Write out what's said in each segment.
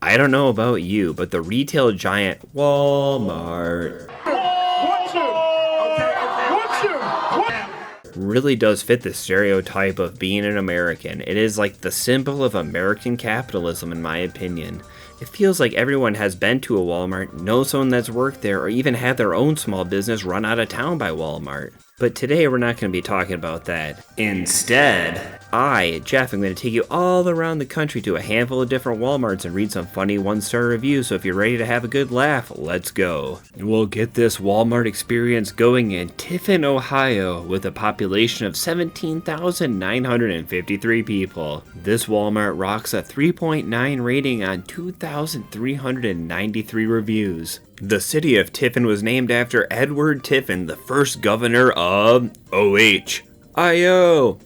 I don't know about you, but the retail giant Walmart really does fit the stereotype of being an American. It is like the symbol of American capitalism, in my opinion. It feels like everyone has been to a Walmart, knows someone that's worked there, or even had their own small business run out of town by Walmart. But today we're not going to be talking about that. Instead, I, Jeff, am going to take you all around the country to a handful of different Walmarts and read some funny one-star reviews, so if you're ready to have a good laugh, let's go. We'll get this Walmart experience going in Tiffin, Ohio, with a population of 17,953 people. This Walmart rocks a 3.9 rating on 2,393 reviews. The city of Tiffin was named after Edward Tiffin, the first governor of Ohio.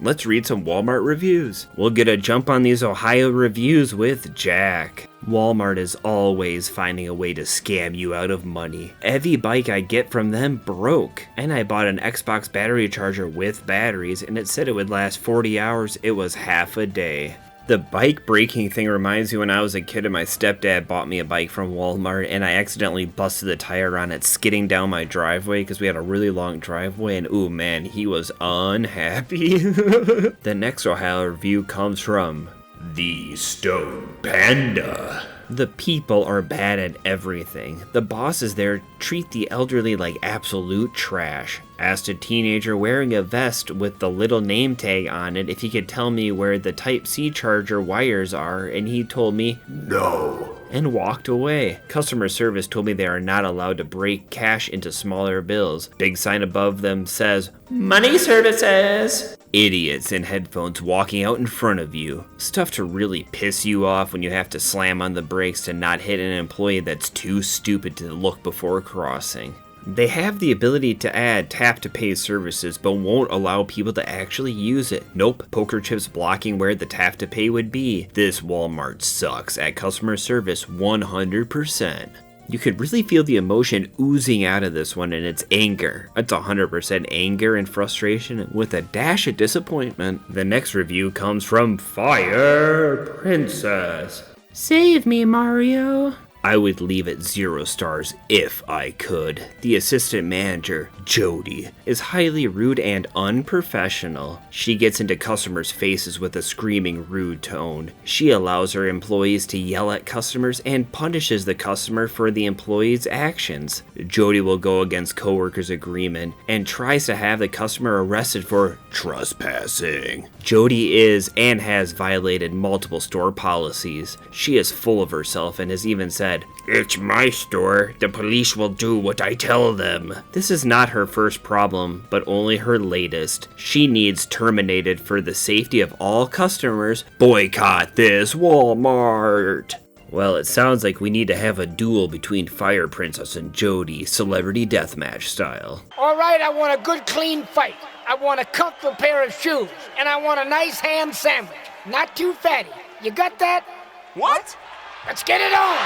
Let's read some Walmart reviews. We'll get a jump on these Ohio reviews with Jack. Walmart is always finding a way to scam you out of money. Every bike I get from them broke. And I bought an Xbox battery charger with batteries and it said it would last 40 hours. It was half a day. The bike breaking thing reminds me when I was a kid and my stepdad bought me a bike from Walmart and I accidentally busted the tire on it skidding down my driveway because we had a really long driveway and ooh man, he was unhappy. The next Ohio review comes from The Stone Panda. The people are bad at everything. The bosses there treat the elderly like absolute trash. Asked a teenager wearing a vest with the little name tag on it if he could tell me where the Type-C charger wires are, and he told me, no, and walked away. Customer service told me they are not allowed to break cash into smaller bills. Big sign above them says, money services. Idiots in headphones walking out in front of you. Stuff to really piss you off when you have to slam on the brakes to not hit an employee that's too stupid to look before crossing. They have the ability to add tap-to-pay services, but won't allow people to actually use it. Nope, poker chips blocking where the tap-to-pay would be. This Walmart sucks at customer service 100%. You could really feel the emotion oozing out of this one, and it's anger. It's 100% anger and frustration with a dash of disappointment. The next review comes from Fire Princess. Save me, Mario. I would leave it 0 stars if I could. The assistant manager, Jody, is highly rude and unprofessional. She gets into customers' faces with a screaming, rude tone. She allows her employees to yell at customers and punishes the customer for the employee's actions. Jody will go against coworkers' agreement and tries to have the customer arrested for trespassing. Jody is and has violated multiple store policies. She is full of herself and has even said, it's my store. The police will do what I tell them. This is not her first problem, but only her latest. She needs terminated for the safety of all customers. Boycott this Walmart. Well, it sounds like we need to have a duel between Fire Princess and Jody, celebrity deathmatch style. All right, I want a good clean fight. I want a comfortable pair of shoes, and I want a nice ham sandwich. Not too fatty. You got that? What? Let's get it on!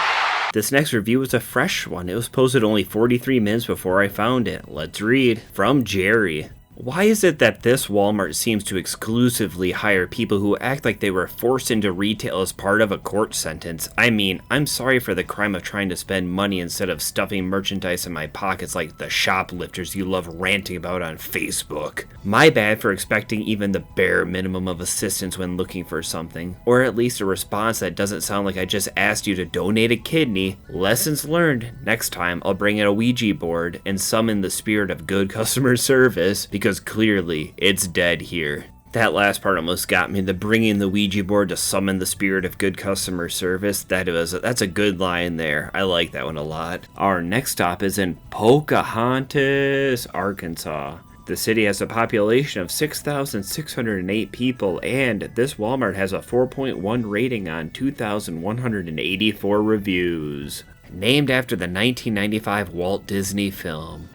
This next review was a fresh one. It was posted only 43 minutes before I found it. Let's read. From Jerry. Why is it that this Walmart seems to exclusively hire people who act like they were forced into retail as part of a court sentence? I mean, I'm sorry for the crime of trying to spend money instead of stuffing merchandise in my pockets like the shoplifters you love ranting about on Facebook. My bad for expecting even the bare minimum of assistance when looking for something, or at least a response that doesn't sound like I just asked you to donate a kidney. Lessons learned. Next time, I'll bring in a Ouija board and summon the spirit of good customer service, because clearly it's dead here. That last part almost got me, the bringing the Ouija board to summon the spirit of good customer service. That's a good line there. I like that one a lot. Our next stop is in Pocahontas, Arkansas. The city has a population of 6,608 people, and this Walmart has a 4.1 rating on 2,184 reviews. Named after the 1995 Walt Disney film.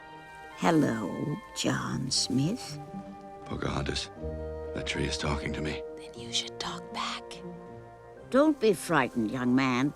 Hello, John Smith. Pocahontas, that tree is talking to me. Then you should talk back. Don't be frightened, young man.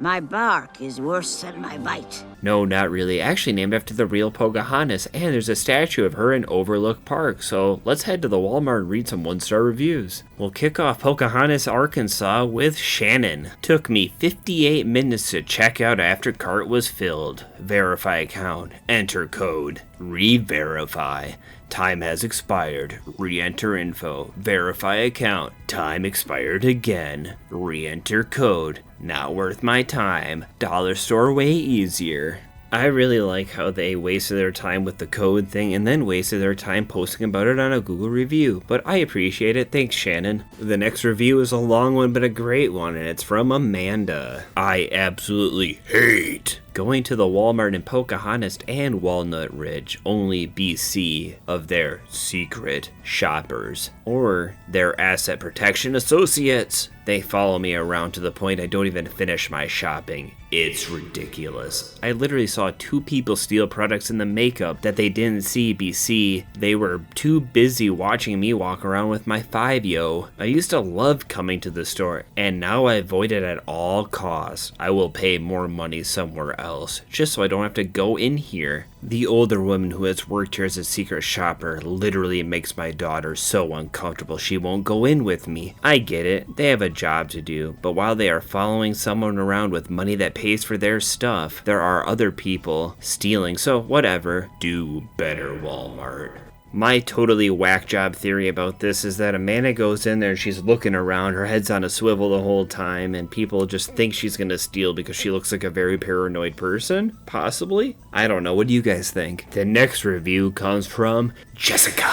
My bark is worse than my bite. No, not really. Actually named after the real Pocahontas, and there's a statue of her in Overlook Park, so let's head to the Walmart and read some one-star reviews. We'll kick off Pocahontas, Arkansas with Shannon. Took me 58 minutes to check out after cart was filled. Verify account. Enter code. Re-verify. Time has expired. Re-enter info. Verify account. Time expired again. Re-enter code. Not worth my time. Dollar store way easier. I really like how they wasted their time with the code thing and then wasted their time posting about it on a Google review, but I appreciate it. Thanks, Shannon. The next review is a long one, but a great one, and it's from Amanda. I absolutely hate going to the Walmart in Pocahontas and Walnut Ridge, only BC, of their secret shoppers, or their asset protection associates. They follow me around to the point I don't even finish my shopping. It's ridiculous. I literally saw 2 people steal products in the makeup that they didn't see BC. They were too busy watching me walk around with my 5-yo. I used to love coming to the store, and now I avoid it at all costs. I will pay more money somewhere else, just so I don't have to go in here. The older woman who has worked here as a secret shopper literally makes my daughter so uncomfortable she won't go in with me. I get it, they have a job to do, but while they are following someone around with money that pays for their stuff, there are other people stealing, so whatever. Do better, Walmart. My totally whack job theory about this is that Amanda goes in there and she's looking around, her head's on a swivel the whole time, and people just think she's gonna steal because she looks like a very paranoid person? Possibly? I don't know, what do you guys think? The next review comes from Jessica.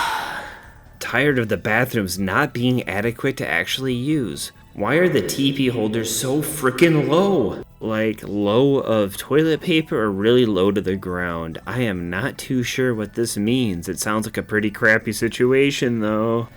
Tired of the bathrooms not being adequate to actually use. Why are the TP holders so freaking low? Like, low of toilet paper or really low to the ground? I am not too sure what this means. It sounds like a pretty crappy situation, though.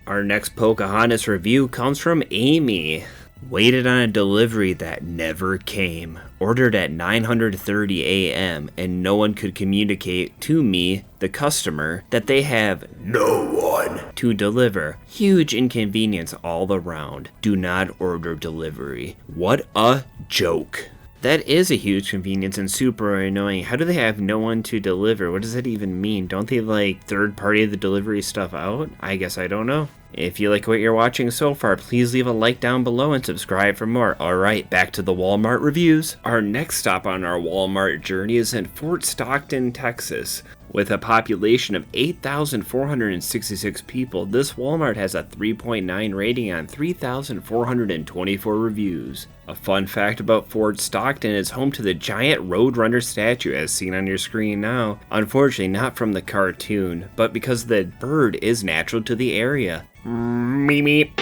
Our next Pocahontas review comes from Amy. Waited on a delivery that never came. Ordered at 9:30 a.m. and no one could communicate to me, the customer, that they have no one to deliver. Huge inconvenience all around. Do not order delivery. What a joke. That is a huge convenience and super annoying. How do they have no one to deliver? What does that even mean? Don't they like third party the delivery stuff out? I guess I don't know. If you like what you're watching so far, please leave a like down below and subscribe for more. Alright, back to the Walmart reviews. Our next stop on our Walmart journey is in Fort Stockton, Texas. With a population of 8,466 people, this Walmart has a 3.9 rating on 3,424 reviews. A fun fact about Fort Stockton is home to the giant Roadrunner statue as seen on your screen now. Unfortunately not from the cartoon, but because the bird is natural to the area. Meep meep.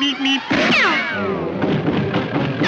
Meep meep.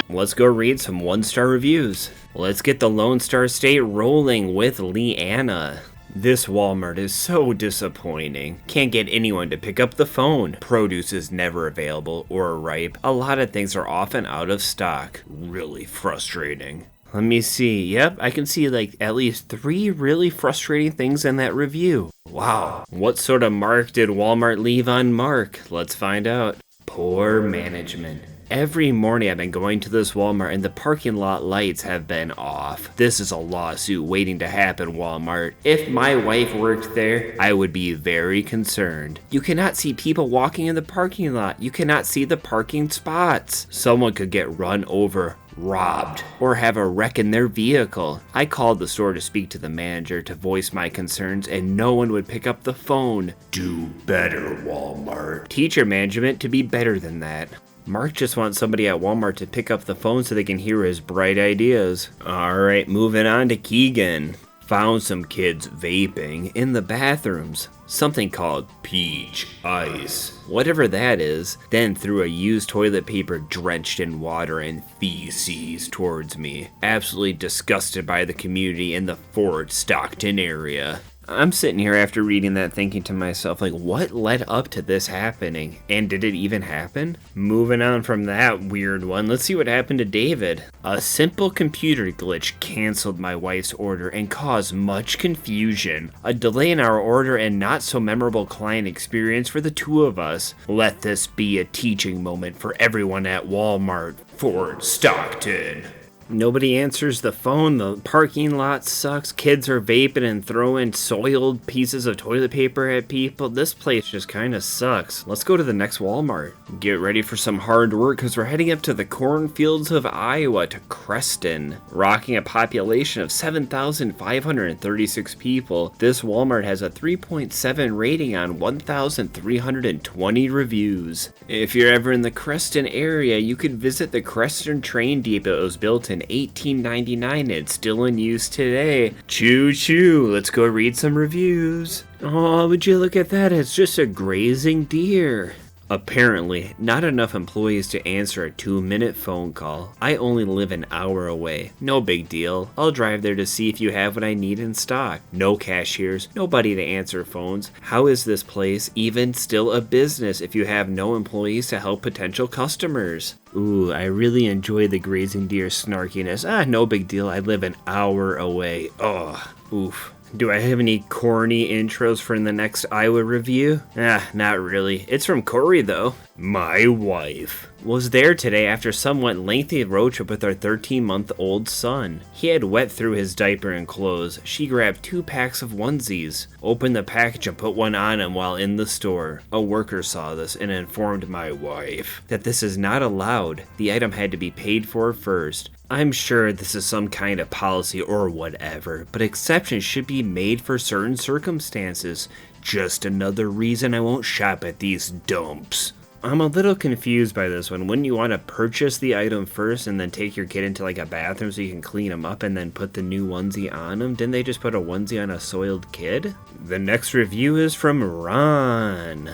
Let's go read some one-star reviews. Let's get the Lone Star State rolling with Leanna. This Walmart is so disappointing. Can't get anyone to pick up the phone. Produce is never available or ripe. A lot of things are often out of stock. Really frustrating. Let me see. Yep, I can see like at least 3 really frustrating things in that review. Wow. What sort of mark did Walmart leave on Mark? Let's find out. Poor management. Every morning I've been going to this Walmart and the parking lot lights have been off. This is a lawsuit waiting to happen, Walmart. If my wife worked there, I would be very concerned. You cannot see people walking in the parking lot. You cannot see the parking spots. Someone could get run over, robbed, or have a wreck in their vehicle. I called the store to speak to the manager to voice my concerns and no one would pick up the phone. Do better, Walmart. Teach your management to be better than that. Mark just wants somebody at Walmart to pick up the phone so they can hear his bright ideas. Alright, moving on to Keegan. Found some kids vaping in the bathrooms. Something called peach ice. Whatever that is. Then threw a used toilet paper drenched in water and feces towards me. Absolutely disgusted by the community in the Fort Stockton area. I'm sitting here after reading that thinking to myself, like, what led up to this happening? And did it even happen? Moving on from that weird one, let's see what happened to David. A simple computer glitch canceled my wife's order and caused much confusion. A delay in our order and not so memorable client experience for the two of us. Let this be a teaching moment for everyone at Walmart for Stockton. Nobody answers the phone, the parking lot sucks, kids are vaping and throwing soiled pieces of toilet paper at people. This place just kinda sucks. Let's go to the next Walmart. Get ready for some hard work because we're heading up to the cornfields of Iowa to Creston. Rocking a population of 7,536 people, this Walmart has a 3.7 rating on 1,320 reviews. If you're ever in the Creston area, you could visit the Creston train depot. It was built in 1899. It's still in use today. Choo choo, let's go read some reviews. Oh, would you look at that? It's just a grazing deer. Apparently, not enough employees to answer a 2-minute phone call. I only live an hour away. No big deal. I'll drive there to see if you have what I need in stock. No cashiers, nobody to answer phones. How is this place even still a business if you have no employees to help potential customers? Ooh, I really enjoy the grazing deer snarkiness. No big deal. I live an hour away. Oh, oof. Do I have any corny intros for the next Iowa review? Not really. It's from Corey, though. My wife was there today after a somewhat lengthy road trip with our 13-month-old son. He had wet through his diaper and clothes. She grabbed 2 packs of onesies, opened the package and put one on him while in the store. A worker saw this and informed my wife that this is not allowed. The item had to be paid for first. I'm sure this is some kind of policy or whatever, but exceptions should be made for certain circumstances. Just another reason I won't shop at these dumps. I'm a little confused by this one. Wouldn't you want to purchase the item first and then take your kid into like a bathroom so you can clean them up and then put the new onesie on them? Didn't they just put a onesie on a soiled kid? The next review is from Ron.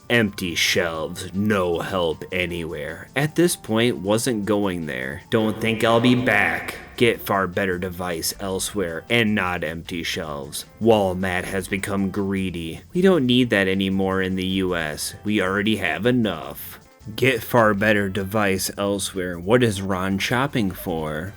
Empty shelves, no help anywhere. At this point, wasn't going there. Don't think I'll be back. Get far better device elsewhere and not empty shelves. Walmart has become greedy. We don't need that anymore in the US. We already have enough. Get far better device elsewhere. What is Ron shopping for?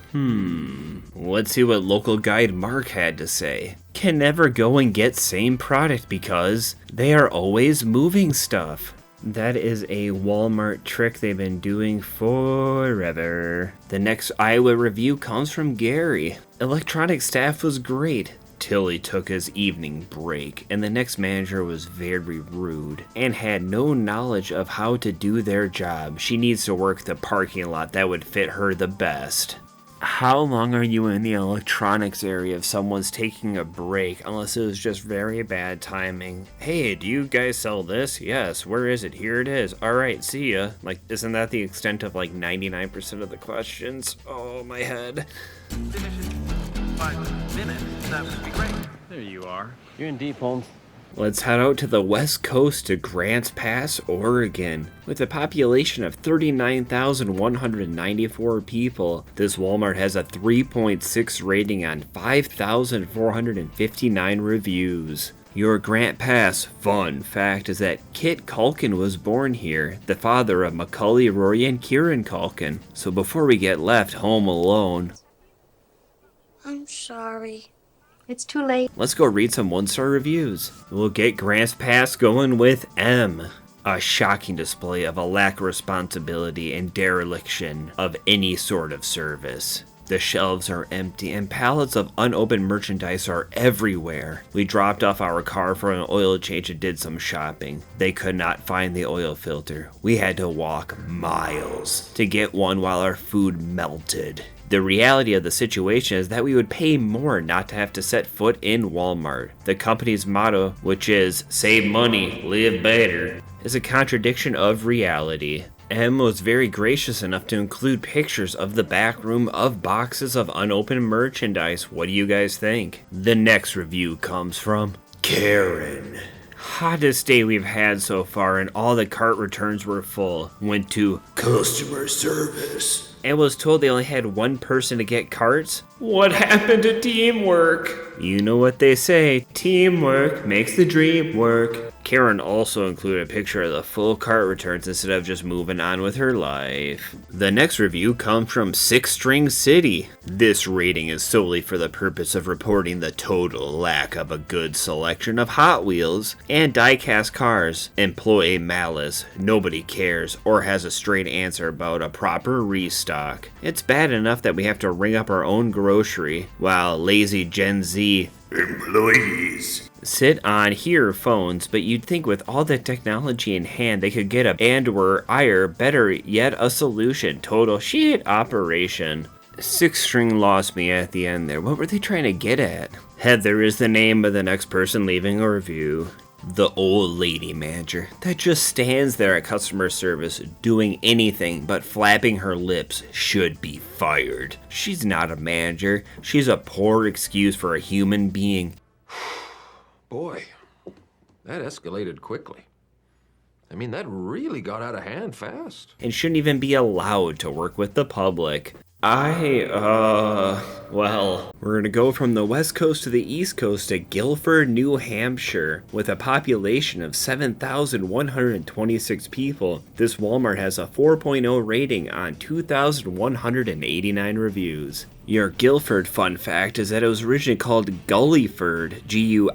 Let's see what local guide Mark had to say. Can never go and get same product because they are always moving stuff. That is a Walmart trick they've been doing forever. The next Iowa review comes from Gary. Electronic staff was great till he took his evening break, and the next manager was very rude and had no knowledge of how to do their job. She needs to work the parking lot. That would fit her the best. How long are you in the electronics area if someone's taking a break, unless it was just very bad timing? Hey, do you guys sell this? Yes. Where is it? Here it is. Alright, see ya. Like, isn't that the extent of like 99% of the questions? Oh, my head. Finish in 5 minutes. That would be great. There you are. You're in deep, Holmes. Let's head out to the west coast to Grants Pass, Oregon. With a population of 39,194 people, this Walmart has a 3.6 rating on 5,459 reviews. Your Grant Pass fun fact is that Kit Culkin was born here, the father of Macaulay, Rory, and Kieran Culkin. So before we get left home alone... I'm sorry. It's too late. Let's go read some 1-star reviews. We'll get Grants Pass going with M. A shocking display of a lack of responsibility and dereliction of any sort of service. The shelves are empty and pallets of unopened merchandise are everywhere. We dropped off our car for an oil change and did some shopping. They could not find the oil filter. We had to walk miles to get one while our food melted. The reality of the situation is that we would pay more not to have to set foot in Walmart. The company's motto, which is save money, live better, is a contradiction of reality. M was very gracious enough to include pictures of the back room of boxes of unopened merchandise. What do you guys think? The next review comes from Karen. Hottest day we've had so far and all the cart returns were full. Went to customer service. and was told they only had one person to get carts? What happened to teamwork? You know what they say, teamwork makes the dream work. Karen also included a picture of the full cart returns instead of just moving on with her life. The next review comes from Six String City. This rating is solely for the purpose of reporting the total lack of a good selection of Hot Wheels and die-cast cars. Employee malice, nobody cares or has a straight answer about a proper restock. It's bad enough that we have to ring up our own grocery, while lazy Gen Z employees sit on here phones, but you'd think with all the technology in hand they could get a and/or better yet a solution. Total shit operation. Six String lost me at the end there. What were they trying to get at? Heather is the name of the next person leaving a review. The old lady manager that just stands there at customer service doing anything but flapping her lips should be fired. She's not a manager. She's a poor excuse for a human being. Boy, that escalated quickly. I mean, that really got out of hand fast. And shouldn't even be allowed to work with the public. Well, we're gonna go from the west coast to the east coast to Gilford, New Hampshire. With a population of 7,126 people, this Walmart has a 4.0 rating on 2,189 reviews. Your Gilford fun fact is that it was originally called Gullyford, Guilford,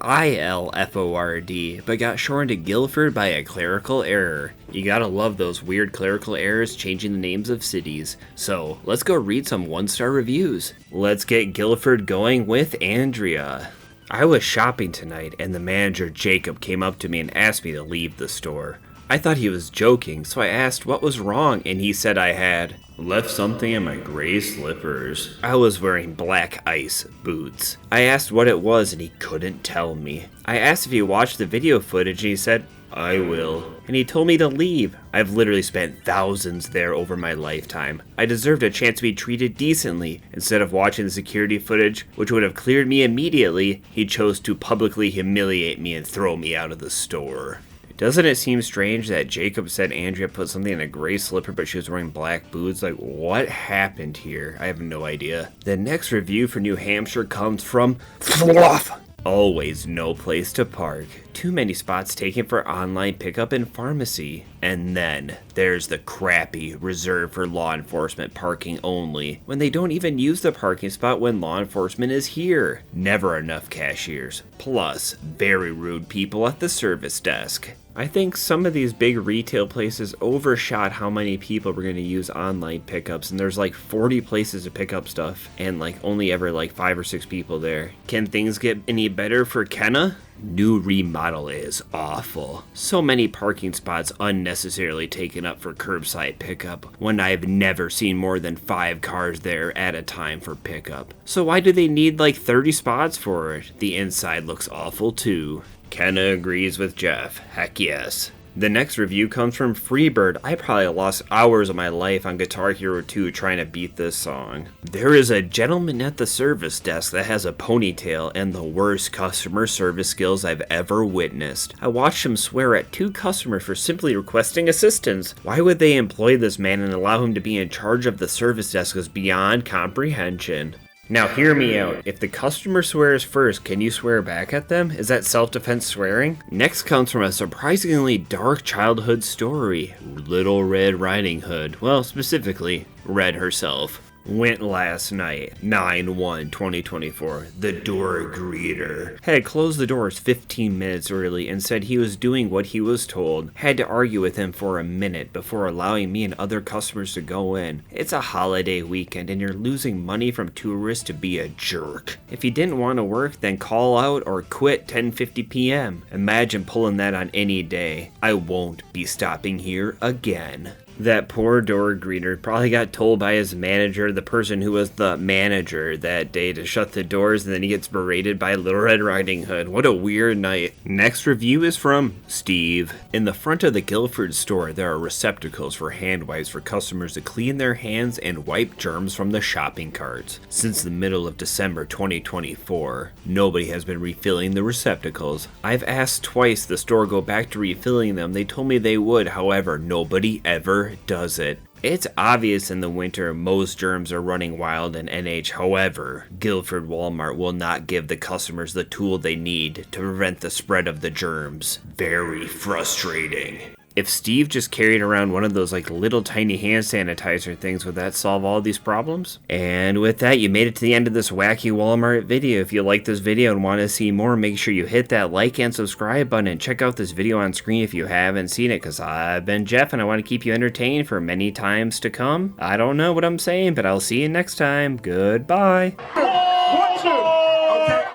but got shortened to Gilford by a clerical error. You gotta love those weird clerical errors changing the names of cities. So, let's go read some one-star reviews. Let's get Gilford going with Andrea. I was shopping tonight and the manager Jacob came up to me and asked me to leave the store. I thought he was joking, so I asked what was wrong, and he said I had left something in my gray slippers. I was wearing black ice boots. I asked what it was, and he couldn't tell me. I asked if he watched the video footage, and he said, I will. And he told me to leave. I've literally spent thousands there over my lifetime. I deserved a chance to be treated decently. Instead of watching the security footage, which would have cleared me immediately, he chose to publicly humiliate me and throw me out of the store. Doesn't it seem strange that Jacob said Andrea put something in a gray slipper but she was wearing black boots? Like, what happened here? I have no idea. The next review for New Hampshire comes from Fluff. Always no place to park. Too many spots taken for online pickup and pharmacy. And then there's the crappy reserved for law enforcement parking only, when they don't even use the parking spot when law enforcement is here. Never enough cashiers. Plus, very rude people at the service desk. I think some of these big retail places overshot how many people were going to use online pickups, and there's like 40 places to pick up stuff and like only ever like 5 or 6 people there. Can things get any better for Kenna? New remodel is awful. So many parking spots unnecessarily taken up for curbside pickup when I've never seen more than 5 cars there at a time for pickup. So why do they need like 30 spots for it? The inside looks awful too. Kenna agrees with Jeff. Heck yes. The next review comes from Freebird. I probably lost hours of my life on Guitar Hero 2 trying to beat this song. There is a gentleman at the service desk that has a ponytail and the worst customer service skills I've ever witnessed. I watched him swear at 2 customers for simply requesting assistance. Why would they employ this man and allow him to be in charge of the service desk is beyond comprehension. Now hear me out. If the customer swears first, can you swear back at them? Is that self-defense swearing? Next comes from a surprisingly dark childhood story. Little Red Riding Hood. Well, specifically, Red herself. Went last night, 9/1/2024. The door greeter had closed the doors 15 minutes early and said he was doing what he was told. Had to argue with him for a minute before allowing me and other customers to go in. It's a holiday weekend and you're losing money from tourists to be a jerk. If you didn't want to work, then call out or quit 10:50 p.m. Imagine pulling that on any day. I won't be stopping here again. That poor door greeter probably got told by his manager, the person who was the manager that day, to shut the doors, and then he gets berated by Little Red Riding Hood. What a weird night. Next review is from Steve. In the front of the Gilford store, there are receptacles for hand wipes for customers to clean their hands and wipe germs from the shopping carts. Since the middle of December 2024, nobody has been refilling the receptacles. I've asked twice the store go back to refilling them. They told me they would, however, nobody ever does it. It's obvious in the winter most germs are running wild in NH. However, Gilford Walmart will not give the customers the tool they need to prevent the spread of the germs. Very frustrating. If Steve just carried around one of those like little tiny hand sanitizer things, would that solve all these problems? And with that, you made it to the end of this wacky Walmart video. If you like this video and want to see more, make sure you hit that like and subscribe button and check out this video on screen if you haven't seen it, because I've been Jeff and I want to keep you entertained for many times to come. I don't know what I'm saying, but I'll see you next time. Goodbye.